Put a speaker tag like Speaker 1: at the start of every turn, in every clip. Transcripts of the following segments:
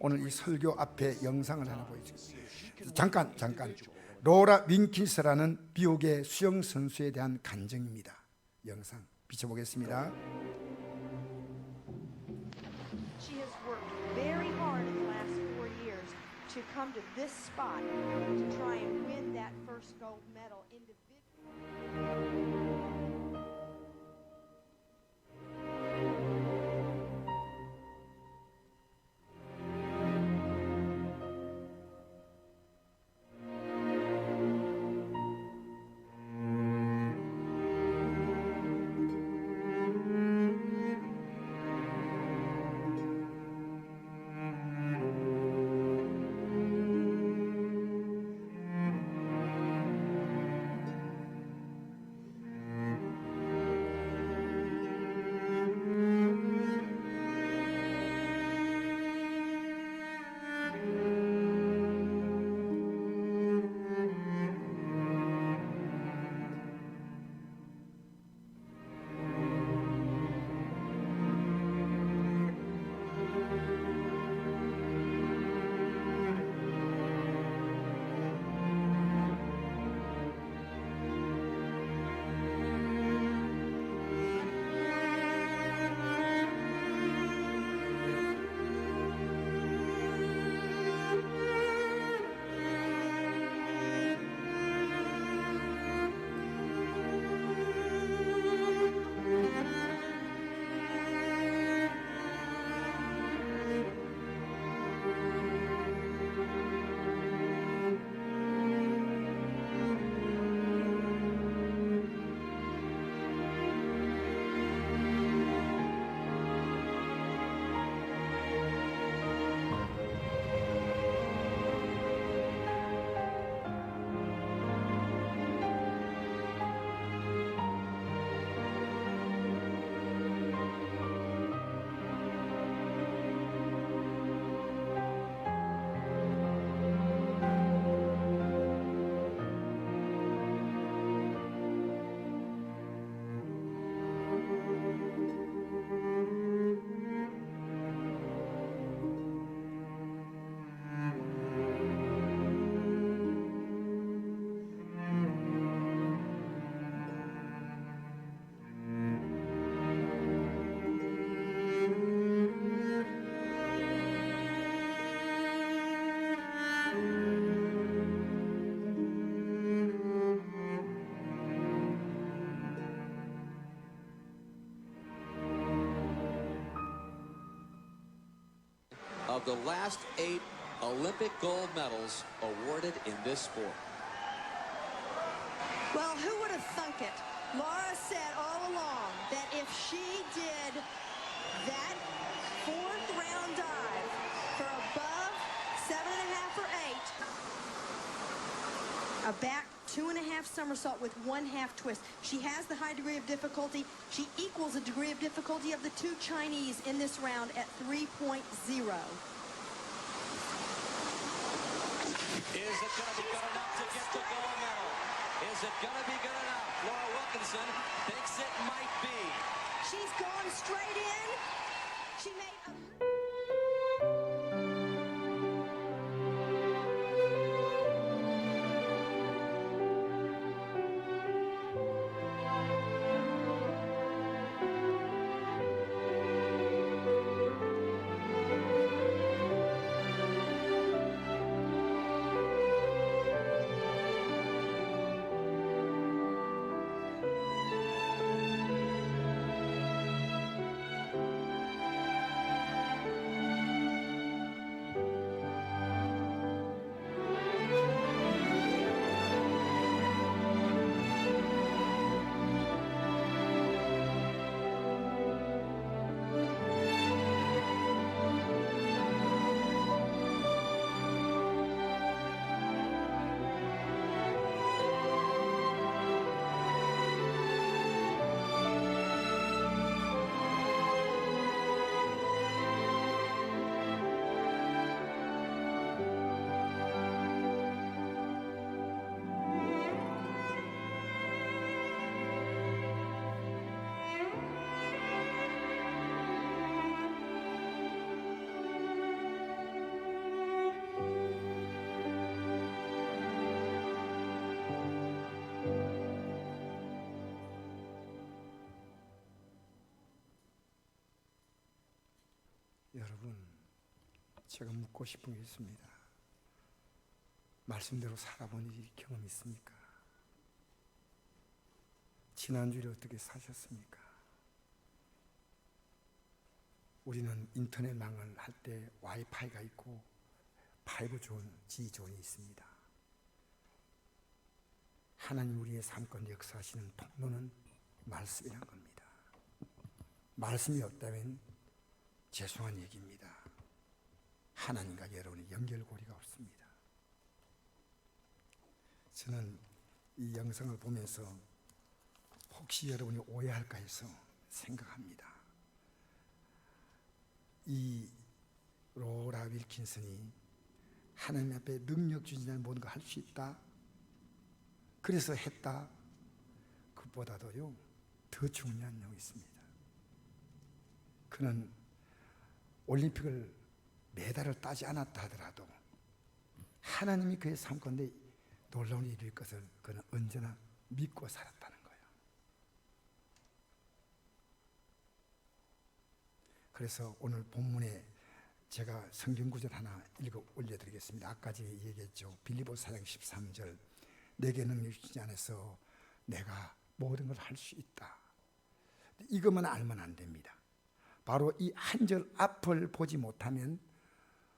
Speaker 1: 오늘 이 설교 앞에 영상을 하나 보여드리겠습니다. 잠깐. 로라 윈킨스라는 미국의 수영 선수에 대한 간증입니다. 영상 비춰보겠습니다.
Speaker 2: She has worked very hard in the last 4 years to come to this spot to try and win that first gold medal individually.
Speaker 3: Of the last 8 Olympic gold medals awarded in this sport.
Speaker 2: Well, who would have thunk it? Laura said all along that if she did that fourth round dive for above 7.5 or 8, a back 2.5 somersault with 1/2 twist, she has the high degree of difficulty. She equals the degree of difficulty of the 2 Chinese in this round at 3.0.
Speaker 3: Is it going to be good enough to get the gold medal? Is it going to be good enough? Laura Wilkinson thinks it might be.
Speaker 2: She's gone straight in. She made a...
Speaker 1: 여러분, 제가 묻고 싶은 게 있습니다. 말씀대로 살아본 경험 있습니까? 지난주에 어떻게 사셨습니까? 우리는 인터넷망을 할 때 와이파이가 있고 5G 존이 있습니다. 하나님 우리의 삶 가운데 역사하시는 통로는 말씀이란 겁니다. 말씀이 없다면 죄송한 얘기입니다. 하나님과 여러분의 연결고리가 없습니다. 저는 이 영상을 보면서 혹시 여러분이 오해할까 해서 생각합니다. 이 로라 윌킨슨이 하나님 앞에 능력 주신 자는 모든 걸 할 수 있다, 그래서 했다, 그보다도요 더 중요한 내용이 있습니다. 그는 올림픽을 메달을 따지 않았다 하더라도 하나님이 그의 삶 가운데 놀라운 일일 것을 그는 언제나 믿고 살았다는 거예요. 그래서 오늘 본문에 제가 성경 구절 하나 읽어 올려드리겠습니다. 아까 제가 얘기했죠. 빌립보서 4장 13절, 내게 능력 주시지 않아서 내가 모든 걸 할 수 있다. 이것만 알면 안 됩니다. 바로 이 한 절 앞을 보지 못하면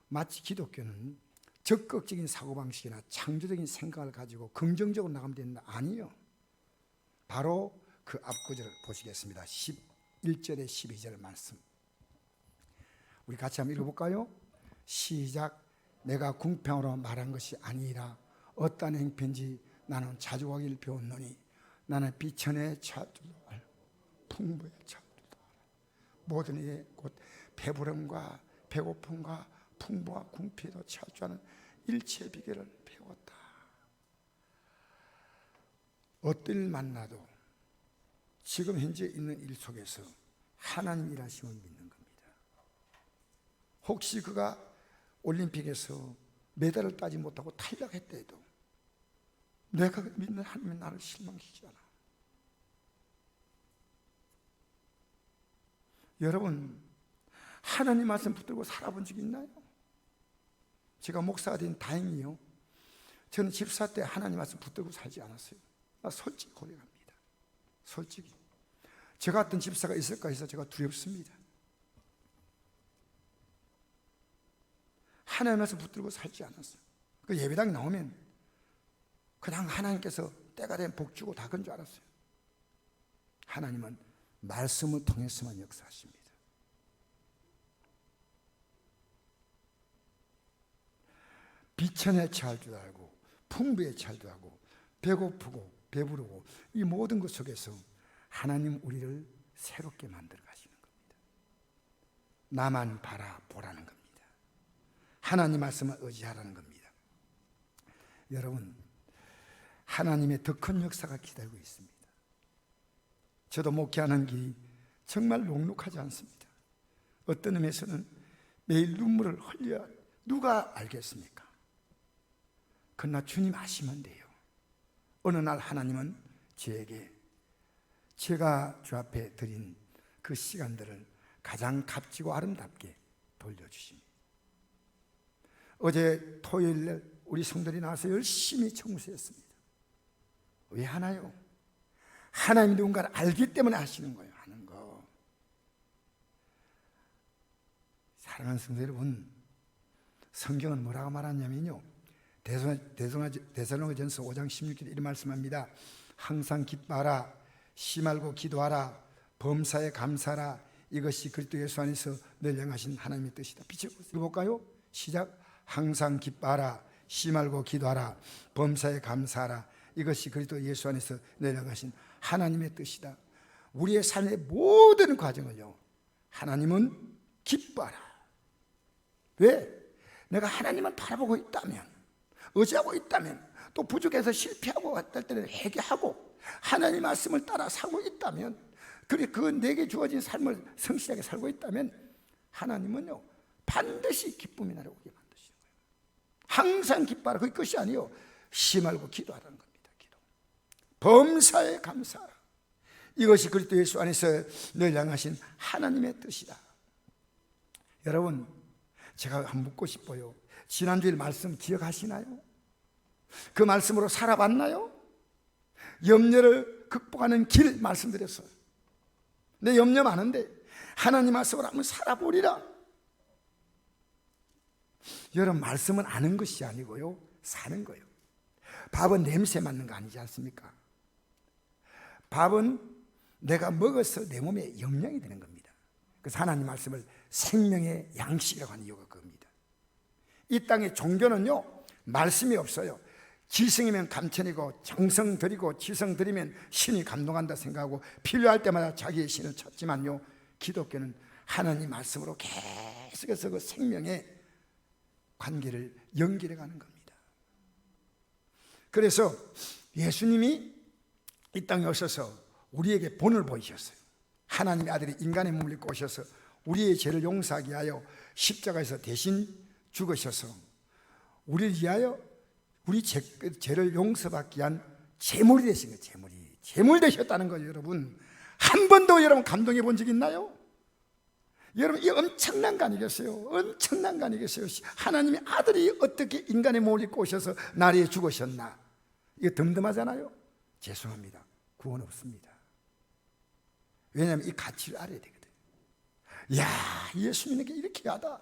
Speaker 1: 마치 기독교는 적극적인 사고방식이나 창조적인 생각을 가지고 긍정적으로 나가면 된다. 아니요. 바로 그 앞구절을 보시겠습니다. 11절에 12절 말씀. 우리 같이 한번 읽어볼까요? 시작. 내가 궁평으로 말한 것이 아니라 어떠한 행편인지 나는 자주 하기를 배웠노니 나는 비천에 차주도 알고 풍부에 차주도 알아. 모든 이에 곧 배부름과 배고픔과 풍부와 궁핍에도 차주하는 일체의 비결을 배웠다. 어떤 일 만나도 지금 현재 있는 일 속에서 하나님 일하심을 믿는 겁니다. 혹시 그가 올림픽에서 메달을 따지 못하고 탈락했다 해도 내가 믿는 하나님은 나를 실망시키지 않아. 여러분, 하나님 말씀 붙들고 살아본 적이 있나요? 제가 목사가 된 다행이요, 저는 집사 때 하나님 말씀 붙들고 살지 않았어요. 나 솔직히 고백합니다. 솔직히 저 같은 집사가 있을까 해서 제가 두렵습니다. 하나님 말씀 붙들고 살지 않았어요. 그 예배당 나오면 그냥 하나님께서 때가 되면 복 주고 다 그런 줄 알았어요. 하나님은 말씀을 통해서만 역사하십니다. 비천에 처할 줄 알고 풍부에 처할 줄 알고 배고프고 배부르고 이 모든 것 속에서 하나님 우리를 새롭게 만들어 가시는 겁니다. 나만 바라보라는 겁니다. 하나님 말씀을 의지하라는 겁니다. 여러분, 하나님의 더 큰 역사가 기다리고 있습니다. 저도 목회하는 길이 정말 녹록하지 않습니다. 어떤 의미에서는 매일 눈물을 흘려야 누가 알겠습니까? 그러나 주님 아시면 돼요. 어느 날 하나님은 저에게 제가 주 앞에 드린 그 시간들을 가장 값지고 아름답게 돌려주십니다. 어제 토요일날 우리 성도들이 나와서 열심히 청소했습니다. 왜 하나요? 하나님이 누군가를 알기 때문에 하시는 거예요. 하는 거. 사랑하는 성도 여러분, 성경은 뭐라고 말하냐면요, 데살로니가전서 5장 16절에 이런 말씀합니다. 항상 기뻐하라, 쉬 말고 기도하라, 범사에 감사하라, 이것이 그리스도 예수 안에서 늘 행하신 하나님의 뜻이다. 읽어볼까요? 시작. 항상 기뻐하라, 쉬 말고 기도하라, 범사에 감사하라, 이것이 그리스도 예수 안에서 늘 행하신 하나님의 뜻이다. 우리의 삶의 모든 과정을요, 하나님은 기뻐하라. 왜? 내가 하나님을 바라보고 있다면, 의지하고 있다면, 또 부족해서 실패하고 할 때는 회개하고 하나님 말씀을 따라 살고 있다면, 그리고 그 내게 주어진 삶을 성실하게 살고 있다면 하나님은요 반드시 기쁨이 나를 오게 만드시는 거예요. 항상 기뻐하라, 그게 끝이 아니에요. 쉬 말고 기도하라는 겁니다. 기도. 범사에 감사하라, 이것이 그리스도 예수 안에서 늘 향하신 하나님의 뜻이다. 여러분, 제가 한번 묻고 싶어요. 지난주일 말씀 기억하시나요? 그 말씀으로 살아봤나요? 염려를 극복하는 길 말씀드렸어요. 내 염려 많은데 하나님 말씀으로 한번 살아보리라. 여러분, 말씀은 아는 것이 아니고요, 사는 거예요. 밥은 냄새 맡는 거 아니지 않습니까? 밥은 내가 먹어서 내 몸에 영양이 되는 겁니다. 그래서 하나님 말씀을 생명의 양식이라고 하는 이유가 그겁니다. 이 땅의 종교는요, 말씀이 없어요. 지성이면 감천이고 정성 들이고 지성 들이면 신이 감동한다 생각하고 필요할 때마다 자기의 신을 찾지만요, 기독교는 하나님 말씀으로 계속해서 그 생명의 관계를 연결해 가는 겁니다. 그래서 예수님이 이 땅에 오셔서 우리에게 본을 보이셨어요. 하나님의 아들이 인간의 몸을 입고 오셔서 우리의 죄를 용서하기 위하여 십자가에서 대신 죽으셔서 우리를 위하여 우리 죄를 용서받기 위한 제물이 되신 거예요. 제물 되셨다는 거예요. 여러분, 한 번도 여러분 감동해 본 적 있나요? 여러분, 이 엄청난 거 아니겠어요? 엄청난 거 아니겠어요? 하나님의 아들이 어떻게 인간의 몸을 입고 오셔서 나를 위해 죽으셨나? 이거 덤덤하잖아요? 죄송합니다, 구원 없습니다. 왜냐하면 이 가치를 알아야 되거든요. 이야, 예수 믿는 게 이렇게 하다.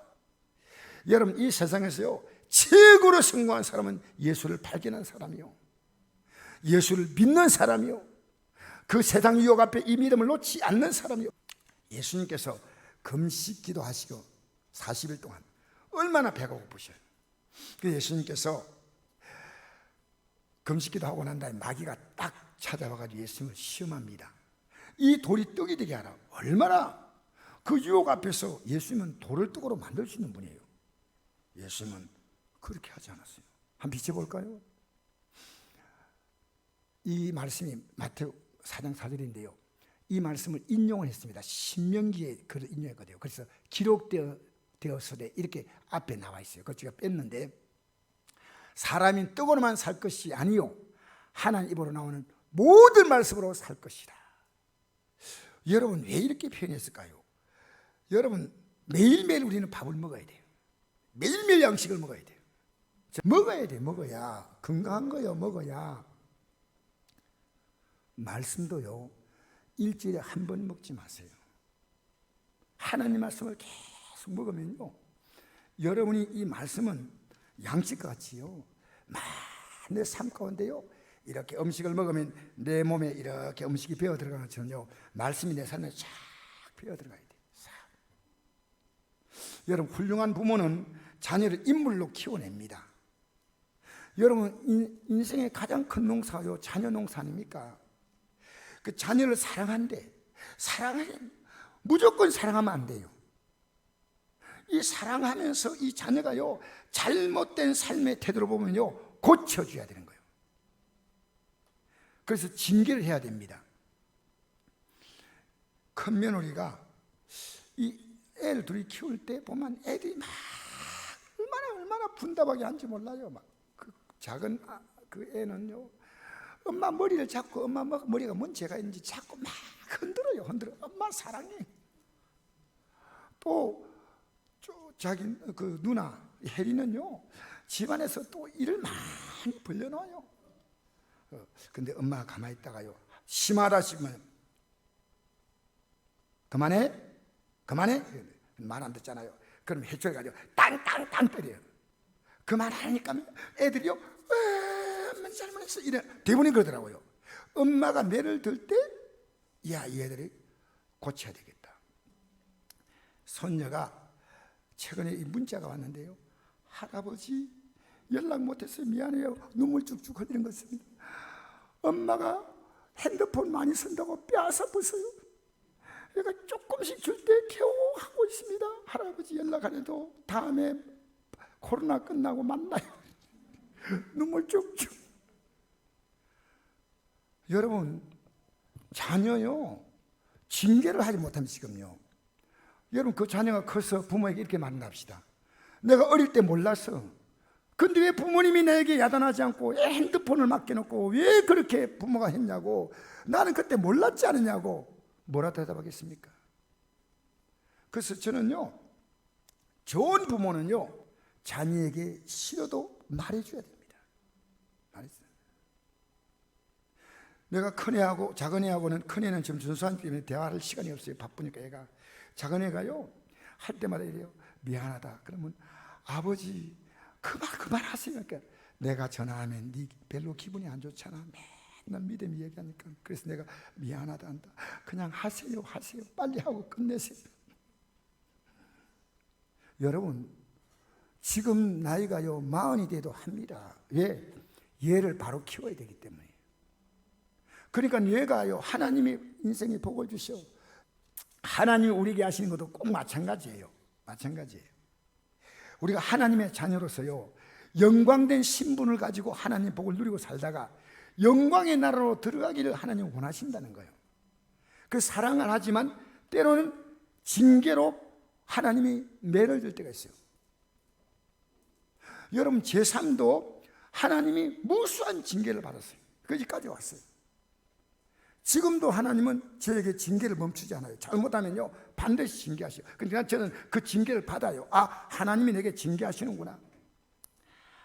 Speaker 1: 여러분, 이 세상에서요, 최고로 성공한 사람은 예수를 발견한 사람이요, 예수를 믿는 사람이요, 그 세상 유혹 앞에 이 믿음을 놓지 않는 사람이요. 예수님께서 금식 기도하시고 40일 동안 얼마나 배가 고프셔요. 그 예수님께서 금식 기도하고 난 다음에 마귀가 딱 찾아와가지고 예수님을 시험합니다. 이 돌이 떡이 되게 하라. 얼마나 그 유혹 앞에서 예수님은 돌을 떡으로 만들 수 있는 분이에요. 예수님은 그렇게 하지 않았어요. 한번 비춰볼까요? 이 말씀이 마태오 4장 4절인데요, 이 말씀을 인용을 했습니다. 신명기에 글을 인용했거든요. 그래서 기록되었으되 이렇게 앞에 나와 있어요. 그걸 제가 뺐는데, 사람이 떡으로만 살 것이 아니요 하나님 입으로 나오는 모든 말씀으로 살 것이다. 여러분, 왜 이렇게 표현했을까요? 여러분, 매일매일 우리는 밥을 먹어야 돼요. 매일매일 양식을 먹어야 돼요. 먹어야 돼. 먹어야 건강한 거요. 먹어야. 말씀도요, 일주일에 한 번 먹지 마세요. 하나님 말씀을 계속 먹으면요, 여러분이 이 말씀은 양식과 같이요, 내 삶 가운데요, 이렇게 음식을 먹으면 내 몸에 이렇게 음식이 배어 들어가는 것처럼요, 말씀이 내 삶에 쫙 배어 들어가야 돼요. 여러분, 훌륭한 부모는 자녀를 인물로 키워냅니다. 여러분, 인생의 가장 큰 농사요, 자녀 농사 아닙니까? 그 자녀를 사랑한대. 무조건 사랑하면 안 돼요. 이 사랑하면서 이 자녀가요, 잘못된 삶의 태도를 보면요, 고쳐줘야 되는 거예요. 그래서 징계를 해야 됩니다. 큰 며느리가 이 애를 둘이 키울 때 보면 애들이 막 얼마나 분답하게 하는지 몰라요. 막 그 작은 그 애는요, 엄마 머리를 잡고, 엄마 머리가 뭔 죄가 있는지 자꾸 막 흔들어요. 엄마 사랑해. 또 자기 그 누나 혜리는요, 집안에서 또 일을 많이 벌려놔요. 근데 엄마가 가만히 있다가요, 심하다 싶으면 그만해 말 안 듣잖아요. 그럼 해초를 가지고 땅 때려요. 그만하니까 애들이요, 엄마 잘못했어, 이래 대부분이 그러더라고요. 엄마가 매를 들 때, 야, 이 애들이 고쳐야 되겠다. 손녀가 최근에 이 문자가 왔는데요, 할아버지 연락 못해서 미안해요. 눈물 쭉쭉 흘리는 것 같습니다. 엄마가 핸드폰 많이 쓴다고 뼈아서 벗어요. 얘가 조금씩 줄 때 겨우 하고 있습니다. 할아버지 연락 안 해도 다음에 코로나 끝나고 만나요. 눈물 쭉쭉. 여러분, 자녀요, 징계를 하지 못하면 지금요, 여러분, 그 자녀가 커서 부모에게 이렇게 말합시다. 내가 어릴 때 몰랐어. 근데 왜 부모님이 나에게 야단하지 않고 핸드폰을 맡겨놓고 왜 그렇게 부모가 했냐고, 나는 그때 몰랐지 않느냐고 뭐라 대답하겠습니까? 그래서 저는요, 좋은 부모는요, 자녀에게 싫어도 말해줘야 됩니다. 말해줘야. 내가 큰애하고 작은애하고는, 큰애는 지금 준수한 때문에 대화할 시간이 없어요. 바쁘니까 애가. 작은애가요, 할 때마다 이래요. 미안하다. 그러면 아버지 그만하세요. 그러니까 내가 전화하면 네 별로 기분이 안 좋잖아. 맨날 믿음이 얘기하니까. 그래서 내가 미안하다 한다. 그냥 하세요. 빨리 하고 끝내세요. 여러분, 지금 나이가요 40이 돼도 합니다. 왜? 얘를 바로 키워야 되기 때문에. 그러니까 얘가요, 하나님이 인생에 복을 주셔. 하나님이 우리에게 하시는 것도 꼭 마찬가지예요. 우리가 하나님의 자녀로서요, 영광된 신분을 가지고 하나님 복을 누리고 살다가 영광의 나라로 들어가기를 하나님 원하신다는 거예요. 그 사랑을 하지만 때로는 징계로 하나님이 매를 들 때가 있어요. 여러분, 제 삶도 하나님이 무수한 징계를 받았어요. 거기까지 왔어요. 지금도 하나님은 저에게 징계를 멈추지 않아요. 잘못하면요 반드시 징계하셔요. 그러니까 저는 그 징계를 받아요. 아, 하나님이 내게 징계하시는구나.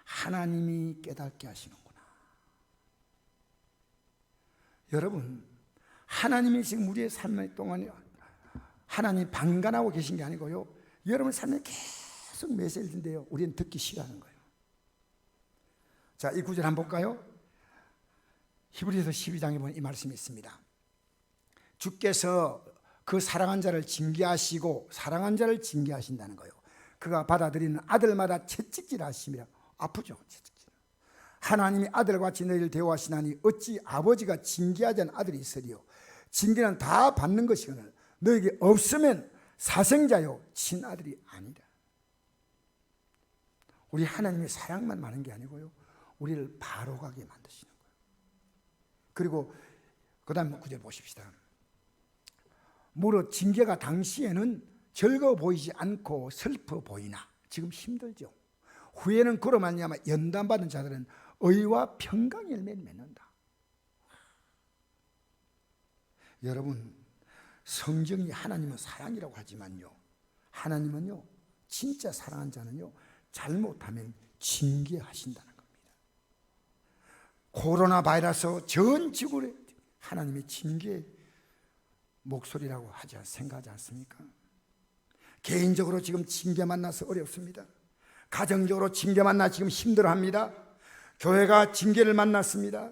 Speaker 1: 하나님이 깨닫게 하시는구나. 여러분, 하나님이 지금 우리의 삶 동안에 하나님 방관하고 계신 게 아니고요, 여러분 삶에 계속 메시지인데요, 우리는 듣기 싫어하는 거예요. 자, 이 구절 한번 볼까요? 히브리서 12장에 보면 이 말씀이 있습니다. 주께서 그 사랑한 자를 징계하시고 사랑한 자를 징계하신다는 거예요. 그가 받아들이는 아들마다 채찍질 하심이라. 아프죠, 채찍질. 하나님이 아들같이 너희를 대우하시나니 어찌 아버지가 징계하지 않은 아들이 있으리요. 징계는 다 받는 것이거늘 너에게 없으면 사생자요 친아들이 아니다. 우리 하나님의 사랑만 많은 게 아니고요, 우리를 바로 가게 만드시는 거예요. 그리고 그 다음 구절 보십시다. 무릇 징계가 당시에는 즐거워 보이지 않고 슬퍼 보이나 지금 힘들죠. 후에는 그로 말미암아 연단받은 자들은 의와 평강의 열매를 맺는다. 여러분, 성경이 하나님은 사랑이라고 하지만요, 하나님은요 진짜 사랑한 자는요 잘못하면 징계하신다는 겁니다. 코로나 바이러스 전 지구를 하나님의 징계 목소리라고 생각하지 않습니까? 개인적으로 지금 징계 만나서 어렵습니다. 가정적으로 징계 만나 지금 힘들어합니다. 교회가 징계를 만났습니다.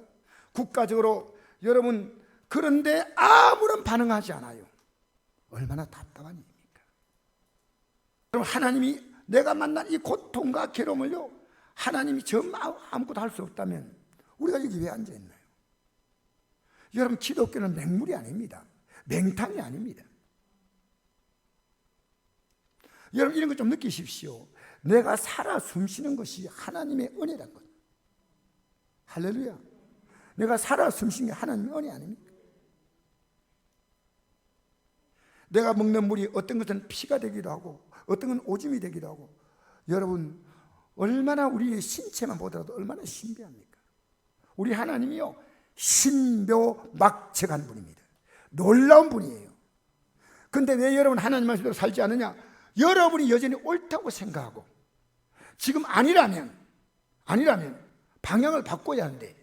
Speaker 1: 국가적으로. 여러분, 그런데 아무런 반응하지 않아요. 얼마나 답답한 일입니까? 그럼 하나님이 내가 만난 이 고통과 괴로움을요, 하나님이 아무것도 할 수 없다면 우리가 여기 왜 앉아 있나요? 여러분, 기독교는 맹물이 아닙니다. 맹탕이 아닙니다. 여러분, 이런 거 좀 느끼십시오. 내가 살아 숨쉬는 것이 하나님의 은혜란 거예요. 할렐루야. 내가 살아 숨쉬는 게 하나님의 은혜 아닙니까? 내가 먹는 물이 어떤 것은 피가 되기도 하고 어떤 건 오줌이 되기도 하고. 여러분, 얼마나 우리의 신체만 보더라도 얼마나 신비합니까? 우리 하나님이요 신묘막측한 분입니다. 놀라운 분이에요. 그런데 왜 여러분 하나님 말씀대로 살지 않느냐? 여러분이 여전히 옳다고 생각하고 지금 아니라면 방향을 바꿔야 하는데,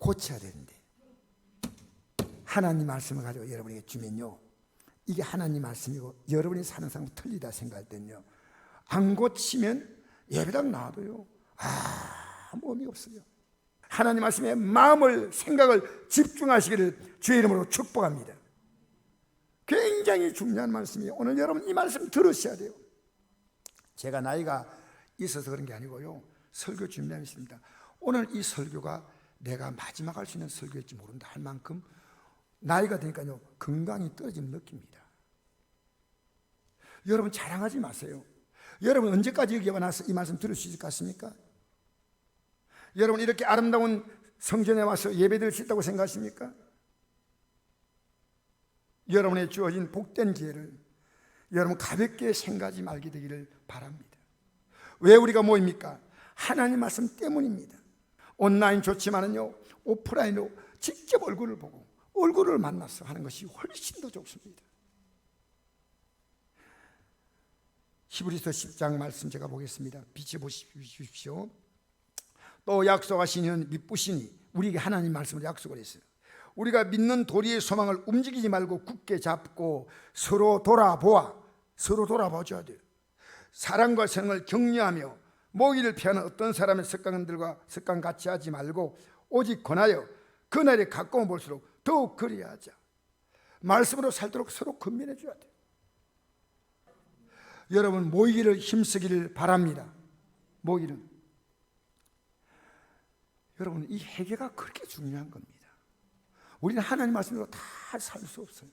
Speaker 1: 고쳐야 되는데, 하나님 말씀을 가지고 여러분에게 주면요, 이게 하나님 말씀이고 여러분이 사는 삶과 틀리다 생각할 때는요, 안 고치면 예배당 나와도요 아무 의미 없어요. 하나님 말씀에 마음을, 생각을 집중하시기를 주의 이름으로 축복합니다. 굉장히 중요한 말씀이에요. 오늘 여러분 이 말씀 들으셔야 돼요. 제가 나이가 있어서 그런 게 아니고요, 설교 준비하겠습니다. 오늘 이 설교가 내가 마지막 할 수 있는 설교일지 모른다 할 만큼 나이가 되니까요 건강이 떨어지는 느낌입니다. 여러분, 자랑하지 마세요. 여러분, 언제까지 여기 와서 이 말씀 들을 수 있을 것 같습니까? 여러분, 이렇게 아름다운 성전에 와서 예배드릴 수 있다고 생각하십니까? 여러분의 주어진 복된 기회를 여러분 가볍게 생각하지 말게 되기를 바랍니다. 왜 우리가 모입니까? 하나님 말씀 때문입니다. 온라인 좋지만은요, 오프라인으로 직접 얼굴을 보고 얼굴을 만나서 하는 것이 훨씬 더 좋습니다. 히브리서 10장 말씀 제가 보겠습니다. 빛이 보십시오. 또 약속하신 이는 미쁘시니, 우리에게 하나님 말씀을 약속을 했어요. 우리가 믿는 도리의 소망을 움직이지 말고 굳게 잡고 서로 돌아봐줘야 돼요. 사랑과 생을 격려하며 모기를 피하는 어떤 사람의 습관들과 습관 같이 하지 말고 오직 권하여 그날이 가까워 볼수록 더욱 그리야 하자. 말씀으로 살도록 서로 건면해 줘야 돼요. 여러분, 모이기를 힘쓰기를 바랍니다. 모이기는, 여러분, 이 회개가 그렇게 중요한 겁니다. 우리는 하나님 말씀으로 다 살 수 없어요.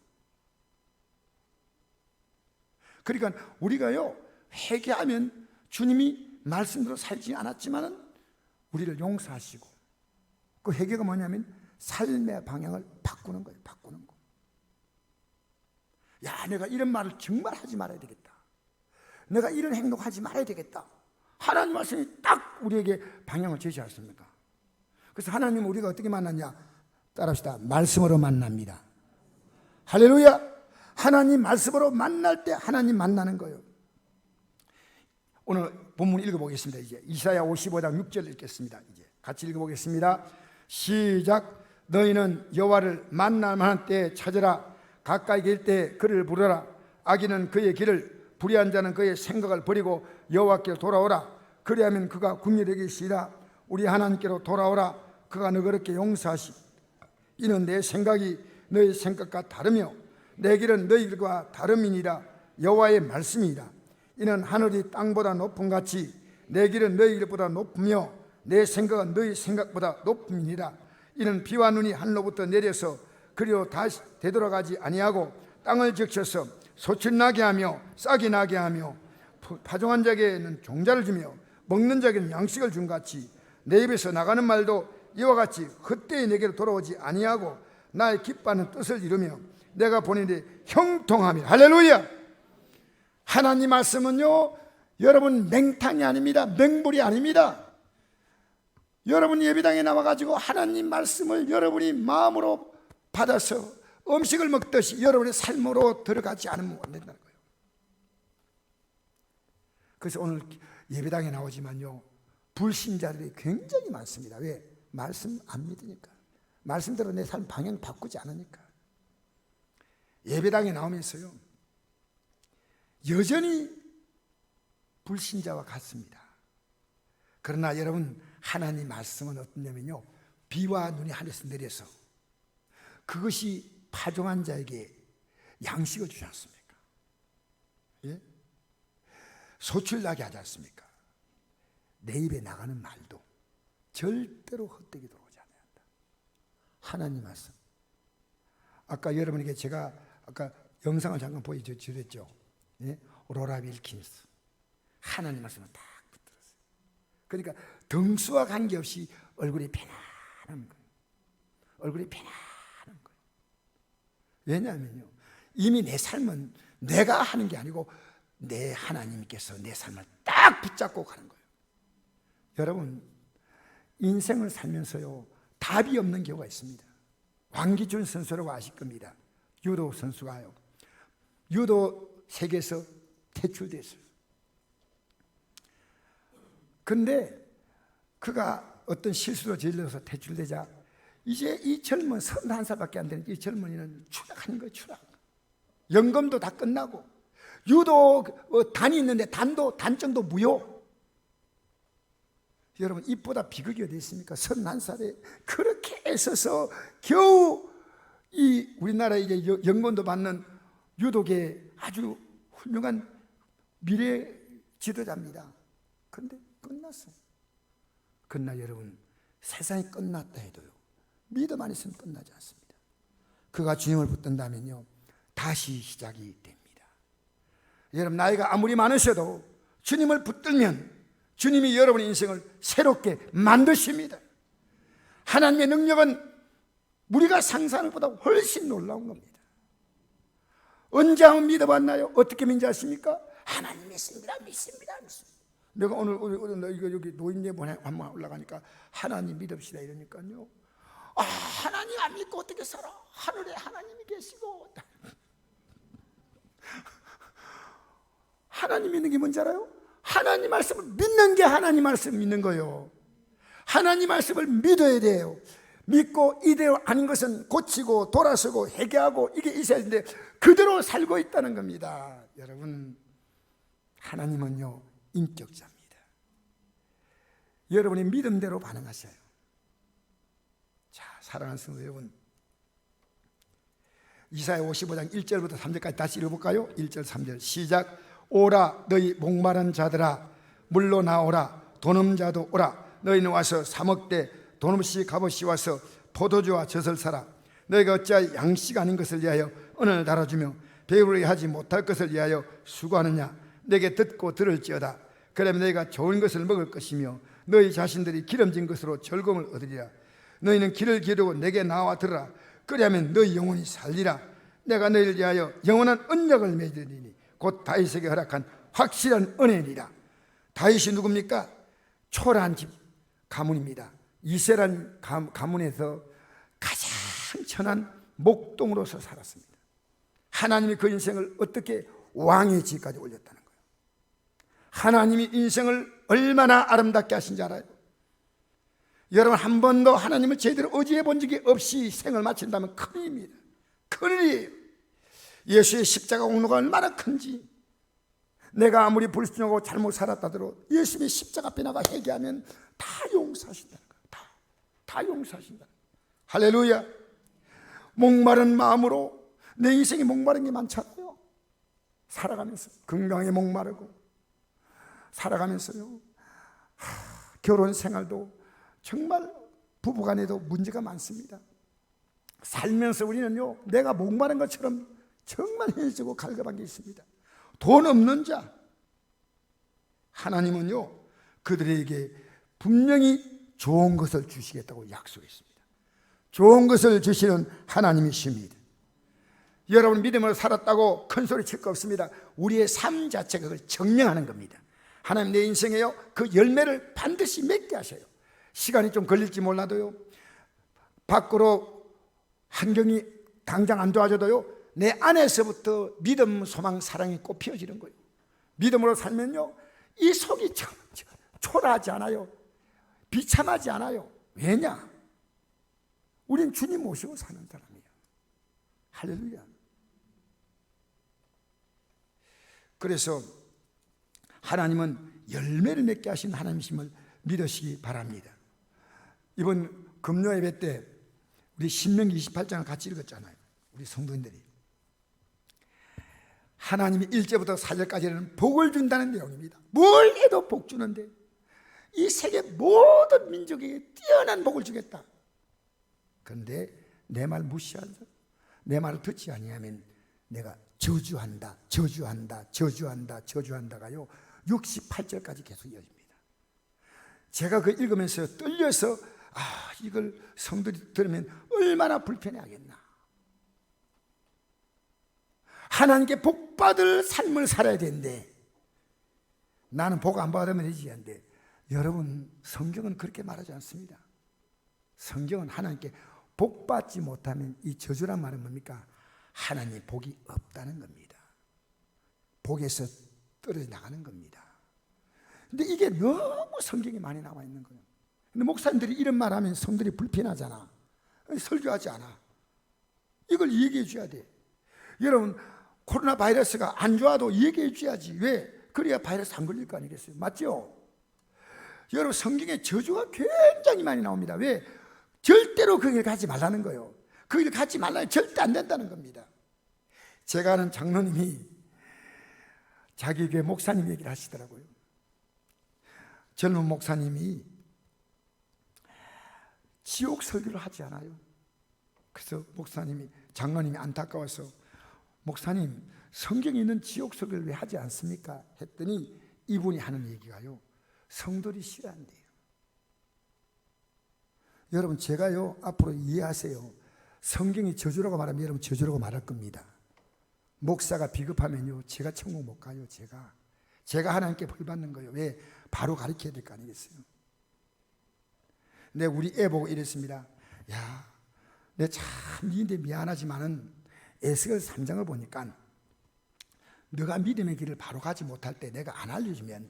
Speaker 1: 그러니까 우리가요, 회개하면 주님이 말씀대로 살지 않았지만은 우리를 용서하시고, 그 회개가 뭐냐면 삶의 방향을 바꾸는 거예요. 바꾸는 거. 야, 내가 이런 말을 정말 하지 말아야 되겠다. 내가 이런 행동하지 말아야 되겠다. 하나님 말씀이 딱 우리에게 방향을 제시하십니까? 그래서 하나님은 우리가 어떻게 만났냐? 따라합시다. 말씀으로 만납니다. 할렐루야. 하나님 말씀으로 만날 때 하나님 만나는 거예요. 오늘 본문 읽어보겠습니다. 이제 이사야 55장 6절 읽겠습니다. 이제 같이 읽어보겠습니다. 시작. 너희는 여호와를 만날만한 때에 찾으라. 가까이 길 때 그를 부르라. 악인은 그의 길을, 불의한 자는 그의 생각을 버리고 여호와께로 돌아오라. 그리하면 그가 긍휼히 여기시리라. 우리 하나님께로 돌아오라. 그가 너그럽게 용서하시. 이는 내 생각이 너희 생각과 다르며 내 길은 너희 길과 다름이니라. 여호와의 말씀이라. 이는 하늘이 땅보다 높음 같이 내 길은 너희 길보다 높으며 내 생각은 너희 생각보다 높음이니라. 이는 비와 눈이 하늘로부터 내려서 그리로 다시 되돌아가지 아니하고 땅을 적셔서 소출 나게 하며 싹이 나게 하며 파종한 자에게는 종자를 주며 먹는 자에게는 양식을 준 같이 내 입에서 나가는 말도 이와 같이 헛되이 내게로 돌아오지 아니하고 나의 기뻐하는 뜻을 이루며 내가 보내니 형통함이라. 할렐루야. 하나님 말씀은요, 여러분 맹탕이 아닙니다. 맹물이 아닙니다. 여러분 예배당에 나와가지고 하나님 말씀을 여러분이 마음으로 받아서 음식을 먹듯이 여러분의 삶으로 들어가지 않으면 안 된다는 거예요. 그래서 오늘 예배당에 나오지만요, 불신자들이 굉장히 많습니다. 왜? 말씀 안 믿으니까. 말씀대로 내 삶 방향 바꾸지 않으니까. 예배당에 나오면서요, 여전히 불신자와 같습니다. 그러나 여러분, 하나님 말씀은 어떠냐면요, 비와 눈이 하늘에서 내려서 그것이 파종한 자에게 양식을 주지 않습니까? 예? 소출나게 하지 않습니까? 내 입에 나가는 말도 절대로 헛되게 들어오지 않아야 한다. 하나님 말씀. 아까 여러분에게 제가 아까 영상을 잠깐 보여드렸죠. 예? 로라 윌킨스. 하나님 말씀을 딱 붙들었어요. 그러니까 등수와 관계없이 얼굴이 편안한 거예요. 얼굴이 편안한 거예요. 왜냐하면요, 이미 내 삶은 내가 하는 게 아니고 내 하나님께서 내 삶을 딱 붙잡고 가는 거예요. 여러분, 인생을 살면서요, 답이 없는 경우가 있습니다. 왕기준 선수라고 아실 겁니다. 유도 선수가요, 유도 세계에서 퇴출됐어요. 근데 그가 어떤 실수로 저질러서 퇴출되자 이제 이 젊은 31살밖에 안 되는 이 젊은이는 추락하는 거예요. 추락. 연금도 다 끝나고 유도 단이 있는데 단정도 무효. 여러분, 이보다 비극이 어디 있습니까? 31살에 그렇게 애써서 겨우 이 우리나라 이제 연금도 받는 유도계 아주 훌륭한 미래 지도자입니다. 그런데 끝났어요. 그러나 여러분, 세상이 끝났다 해도요, 믿음 안 있으면 끝나지 않습니다. 그가 주님을 붙든다면요, 다시 시작이 됩니다. 여러분, 나이가 아무리 많으셔도 주님을 붙들면 주님이 여러분의 인생을 새롭게 만드십니다. 하나님의 능력은 우리가 상상하는 것보다 훨씬 놀라운 겁니다. 언제 한번 믿어봤나요? 어떻게 믿는지 아십니까? 하나님 믿습니다. 내가 오늘 이거 여기 노인 예배 한번 올라가니까 하나님 믿읍시다 이러니까요, 아, 하나님 안 믿고 어떻게 살아? 하늘에 하나님이 계시고. 하나님 믿는 게 뭔지 알아요? 하나님 말씀을 믿는 게 하나님 말씀을 믿는 거예요. 하나님 말씀을 믿어야 돼요. 믿고 이대로 아닌 것은 고치고 돌아서고 회개하고 이게 있어야 되는데 그대로 살고 있다는 겁니다. 여러분, 하나님은요 인격자입니다. 여러분이 믿음대로 반응하셔요. 자, 사랑하는 성도 여러분, 이사야 55장 1절부터 3절까지 다시 읽어볼까요? 1절 3절 시작. 오라 너희 목마른 자들아 물로 나오라. 돈 없는 자도 오라. 너희는 와서 사 먹되 돈 없이 값없이 와서 포도주와 젖을 사라. 너희가 어찌하여 양식 아닌 것을 위하여 은을 달아주며 배부르게 하지 못할 것을 위하여 수고하느냐. 내게 듣고 들을지어다. 그러면 너희가 좋은 것을 먹을 것이며 너희 자신들이 기름진 것으로 즐거움을 얻으리라. 너희는 귀를 기르고 내게 나와 들으라. 그리하면 너희 영혼이 살리라. 내가 너희를 위하여 영원한 언약을 맺으리니 곧 다윗에게 허락한 확실한 은혜니라. 다윗이 누굽니까? 초라한 집 가문입니다. 이세란 가문에서 가장 천한 목동으로서 살았습니다. 하나님이 그 인생을 어떻게 왕의 지까지 올렸다는 거예요. 하나님이 인생을 얼마나 아름답게 하신지 알아요? 여러분, 한 번도 하나님을 제대로 의지해 본 적이 없이 생을 마친다면 큰일입니다. 큰일이에요. 예수의 십자가 공로가 얼마나 큰지, 내가 아무리 불순하고 잘못 살았다더라도 예수님의 십자가 앞에 나가 회개하면 다 용서하신다는 거예요. 다 용서하신다는 거예요. 할렐루야. 목마른 마음으로, 내 인생에 목마른 게 많잖아요. 살아가면서 건강에 목마르고 살아가면서요, 결혼 생활도 정말 부부간에도 문제가 많습니다. 살면서 우리는요, 내가 목마른 것처럼 정말 현실적으로 갈급한 게 있습니다. 돈 없는 자, 하나님은요 그들에게 분명히 좋은 것을 주시겠다고 약속했습니다. 좋은 것을 주시는 하나님이십니다. 여러분, 믿음으로 살았다고 큰 소리 칠 거 없습니다. 우리의 삶 자체가 그걸 증명하는 겁니다. 하나님 내 인생에요 그 열매를 반드시 맺게 하셔요. 시간이 좀 걸릴지 몰라도요, 밖으로 환경이 당장 안 도와줘도요, 내 안에서부터 믿음, 소망, 사랑이 꽃 피어지는 거예요. 믿음으로 살면요, 이 속이 초라하지 않아요. 비참하지 않아요. 왜냐? 우린 주님 모시고 사는 사람이에요. 할렐루야. 그래서 하나님은 열매를 맺게 하신 하나님이심을 믿으시기 바랍니다. 이번 금요 예배 때 우리 신명기 28장을 같이 읽었잖아요. 우리 성도님들이 하나님이 1절부터 4절까지는 복을 준다는 내용입니다. 뭘 해도 복 주는데 이 세계 모든 민족에게 뛰어난 복을 주겠다. 그런데 내 말 무시한다, 내 말을 듣지 아니하면 내가 저주한다, 저주한다, 저주한다, 저주한다가요 68절까지 계속 이어집니다. 제가 그 읽으면서 떨려서 이걸 성도들이 들으면 얼마나 불편해하겠나. 하나님께 복받을 삶을 살아야 되는데 나는 복 안 받으면 되지 않는데, 여러분, 성경은 그렇게 말하지 않습니다. 성경은 하나님께 복받지 못하면 이 저주란 말은 뭡니까? 하나님의 복이 없다는 겁니다. 복에서 떨어져 나가는 겁니다. 근데 이게 너무 성경에 많이 나와 있는 거예요. 근데 목사님들이 이런 말 하면 성들이 불편하잖아. 설교하지 않아. 이걸 얘기해 줘야 돼. 여러분, 코로나 바이러스가 안 좋아도 얘기해 줘야지. 왜? 그래야 바이러스 안 걸릴 거 아니겠어요? 맞죠? 여러분, 성경에 저주가 굉장히 많이 나옵니다. 왜? 절대로 그 길 가지 말라는 거예요. 그 길 가지 말라면 절대 안 된다는 겁니다. 제가 아는 장로님이 자기 교회 목사님 얘기를 하시더라고요. 젊은 목사님이 지옥 설교를 하지 않아요. 그래서 장로님이 안타까워서, 목사님, 성경에 있는 지옥 설교를 왜 하지 않습니까? 했더니 이분이 하는 얘기가요, 성도들이 싫어한대요. 여러분, 제가요 앞으로 이해하세요. 성경이 저주라고 말하면 여러분 저주라고 말할 겁니다. 목사가 비겁하면요 제가 천국 못 가요. 제가 하나님께 벌 받는 거예요. 왜? 바로 가르쳐야 될 거 아니겠어요? 근데 우리 애 보고 이랬습니다. 야, 내 참 니한테 미안하지만은 에스겔 3장을 보니까 너가 믿음의 길을 바로 가지 못할 때 내가 안 알려주면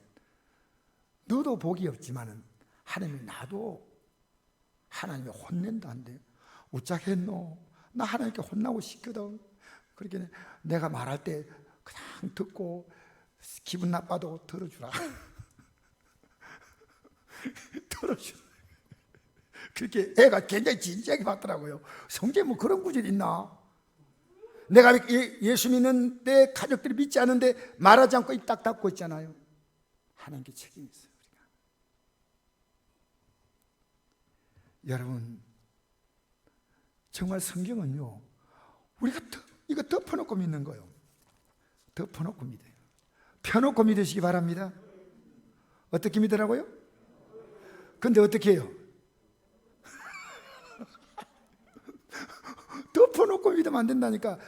Speaker 1: 너도 복이 없지만은 하나님이 나도 하나님이 혼낸다 한대. 우짜겠노? 나 하나님께 혼나고 싶거든. 그렇게 내가 말할 때 그냥 듣고 기분 나빠도 들어주라. 들어주라. 그렇게 애가 굉장히 진지하게 받더라고요. 성경에 뭐 그런 구절이 있나? 내가 예수 믿는 내 가족들이 믿지 않은데 말하지 않고 입 딱 닫고 있잖아요. 하나님께 책임이 있어요. 우리가. 여러분, 정말 성경은요, 우리가 이거 덮어놓고 믿는 거예요. 덮어놓고 믿어요. 펴놓고 믿으시기 바랍니다. 어떻게 믿으라고요? 근데 어떻게 해요? 덮어놓고 믿으면 안 된다니까.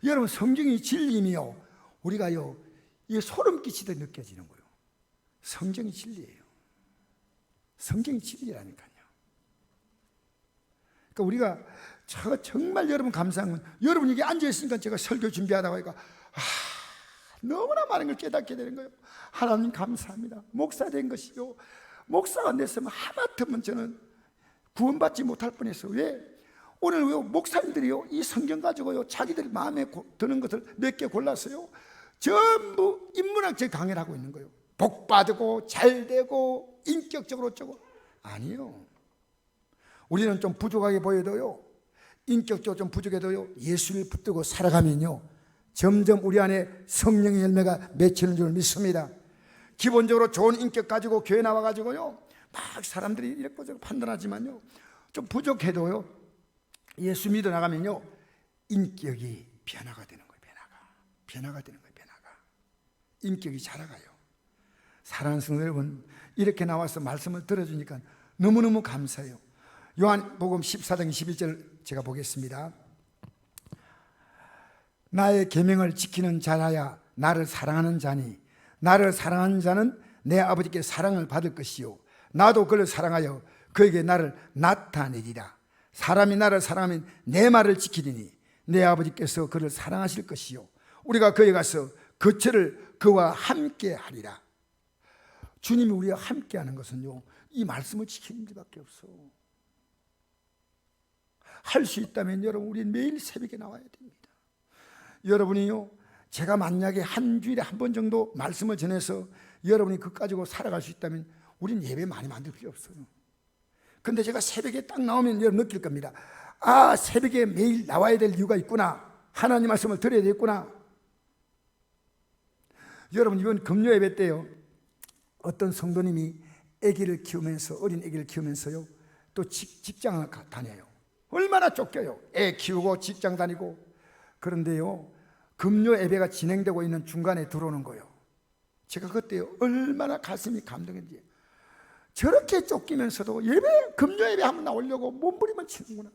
Speaker 1: 여러분, 성경이 진리이며 우리가요, 이게 소름 끼치듯 느껴지는 거예요. 성경이 진리예요. 성경이 진리라니까요. 그러니까 우리가 정말 여러분 감사한 건, 여러분 여기 앉아있으니까 제가 설교 준비하다가 하니까 너무나 많은 걸 깨닫게 되는 거예요. 하나님 감사합니다. 목사 된 것이요, 목사가 안 됐으면 하마터면 저는 구원받지 못할 뻔했어요. 왜? 오늘 왜 목사님들이요, 이 성경 가지고요, 자기들 마음에 드는 것을 몇 개 골랐어요. 전부 인문학적 강의를 하고 있는 거예요. 복 받고 잘 되고 인격적으로 어쩌고. 아니요. 우리는 좀 부족하게 보여도요, 인격적으로 좀 부족해도요, 예수를 붙들고 살아가면요, 점점 우리 안에 성령의 열매가 맺히는 줄 믿습니다. 기본적으로 좋은 인격 가지고 교회 나와가지고요, 막 사람들이 이렇게 저렇게 판단하지만요, 좀 부족해도요, 예수 믿어 나가면요, 인격이 변화가 되는 거예요. 변화가 되는 거예요. 인격이 자라가요. 사랑하는 성도 여러분, 이렇게 나와서 말씀을 들어주니까 너무너무 감사해요. 요한복음 14장 21절 제가 보겠습니다. 나의 계명을 지키는 자라야 나를 사랑하는 자니, 나를 사랑하는 자는 내 아버지께 사랑을 받을 것이요, 나도 그를 사랑하여 그에게 나를 나타내리라. 사람이 나를 사랑하면 내 말을 지키리니 내 아버지께서 그를 사랑하실 것이요, 우리가 그에 가서 거처를 그와 함께 하리라. 주님이 우리와 함께 하는 것은요, 이 말씀을 지키는 일밖에 없어. 할 수 있다면 여러분, 우리는 매일 새벽에 나와야 됩니다. 여러분이요, 제가 만약에 한 주일에 한 번 정도 말씀을 전해서 여러분이 그거 가지고 살아갈 수 있다면 우리는 예배 많이 만들 필요 없어요. 근데 제가 새벽에 딱 나오면 여러분 느낄 겁니다. 아, 새벽에 매일 나와야 될 이유가 있구나. 하나님 말씀을 들어야 되겠구나. 여러분, 이번 금요 예배 때요, 어떤 성도님이 아기를 키우면서, 어린 아기를 키우면서요, 또 직장을 다녀요. 얼마나 쫓겨요. 애 키우고 직장 다니고. 그런데요, 금요 예배가 진행되고 있는 중간에 들어오는 거예요. 제가 그때 얼마나 가슴이 감동했는지. 저렇게 쫓기면서도 금요 예배 한번 나오려고 몸부림을 치는구나.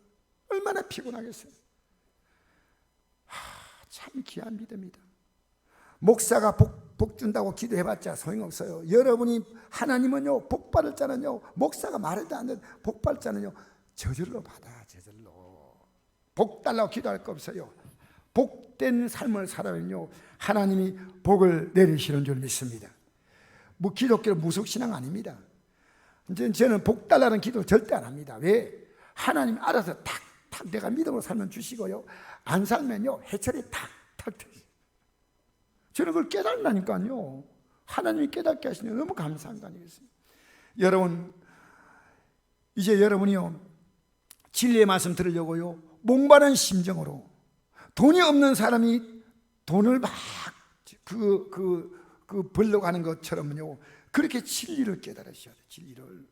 Speaker 1: 얼마나 피곤하겠어요. 참 귀한 믿음이다. 목사가 복 준다고 기도해봤자 소용없어요. 여러분이, 하나님은요, 복 받을 자는요, 목사가 말해도 안 돼. 복 받을 자는요, 저절로 받아. 저절로. 복 달라고 기도할 거 없어요. 복된 삶을 살아면요, 하나님이 복을 내리시는 줄 믿습니다. 뭐 기독교 무속신앙 아닙니다. 저는 복 달라는 기도 절대 안 합니다. 왜? 하나님 알아서 탁탁 내가 믿음으로 살면 주시고요, 안 살면요, 해철이 탁탁 되죠. 저는 그걸 깨달는다니까요. 하나님이 깨닫게 하시니 너무 감사한 거 아니겠어요? 여러분, 이제 여러분이요, 진리의 말씀 들으려고요, 목마른 심정으로, 돈이 없는 사람이 돈을 막 벌려고 하는 것처럼요, 그렇게 진리를 깨달으셔야 돼요. 진리를.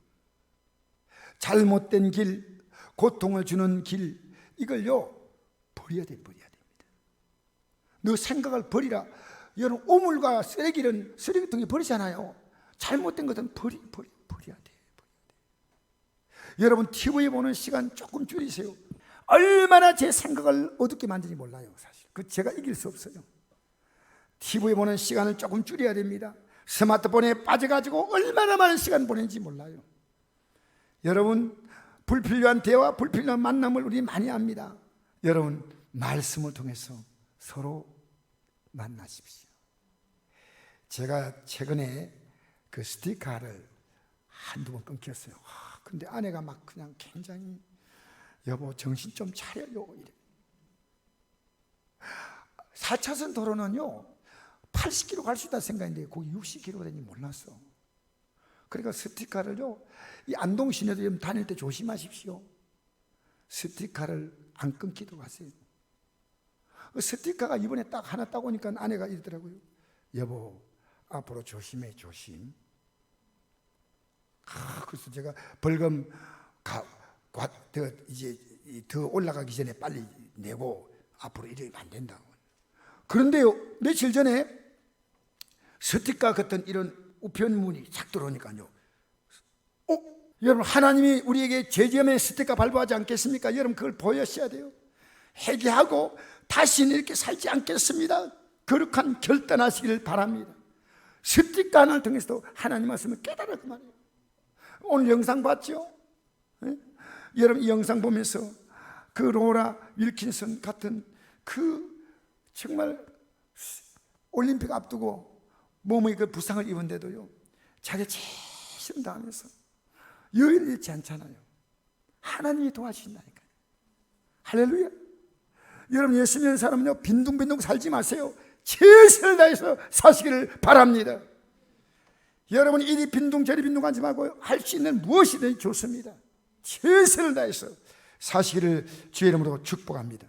Speaker 1: 잘못된 길, 고통을 주는 길, 이걸요, 버려야 됩니다. 너 생각을 버리라. 여러분, 오물과 쓰레기는 쓰레기통에 버리잖아요. 잘못된 것은 버려야 돼. 여러분, TV 보는 시간 조금 줄이세요. 얼마나 제 생각을 어둡게 만드는지 몰라요. 사실 제가 이길 수 없어요. TV 보는 시간을 조금 줄여야 됩니다. 스마트폰에 빠져가지고 얼마나 많은 시간 보내는지 몰라요. 여러분, 불필요한 대화, 불필요한 만남을 우리 많이 합니다. 여러분, 말씀을 통해서 서로 만나십시오. 제가 최근에 그 스티커를 한두 번 끊겼어요. 근데 아내가 막 그냥 굉장히 여보 정신 좀 차려요 이래. 4차선 도로는요 80km 갈 수 있다 생각했는데 거기 60km 되는지 몰랐어. 그러니까 스티커를요 이 안동 시내도 좀 다닐 때 조심하십시오. 스티커를 안 끊기도록 하세요. 그 스티커가 이번에 딱 하나 따고 오니까 아내가 이러더라고요. 여보 앞으로 조심해 조심. 그래서 제가 벌금 이제 더 올라가기 전에 빨리 내고 앞으로 이러면 안 된다고. 그런데요 며칠 전에 스티커 같은 이런 우편문이 착 들어오니까요. 여러분 하나님이 우리에게 죄지음에 스티커 발부하지 않겠습니까? 여러분 그걸 보여셔야 돼요. 회개하고 다시는 이렇게 살지 않겠습니다. 거룩한 결단하시기를 바랍니다. 스티커 하나를 통해서도 하나님 말씀을 깨달아 그 말이에요. 오늘 영상 봤죠? 네? 여러분 이 영상 보면서 그 로라 윌킨슨 같은 그 정말 올림픽 앞두고 몸의 그 부상을 입은데도요 자기가 최선 다하면서 여유를 잃지 않잖아요. 하나님이 도와주신다니까요. 할렐루야. 여러분 예수 믿는 사람은요 빈둥빈둥 살지 마세요. 최선을 다해서 사시기를 바랍니다. 여러분이 이리 빈둥 저리 빈둥 하지 말고 할 수 있는 무엇이든 좋습니다. 최선을 다해서 사시기를 주의 이름으로 축복합니다.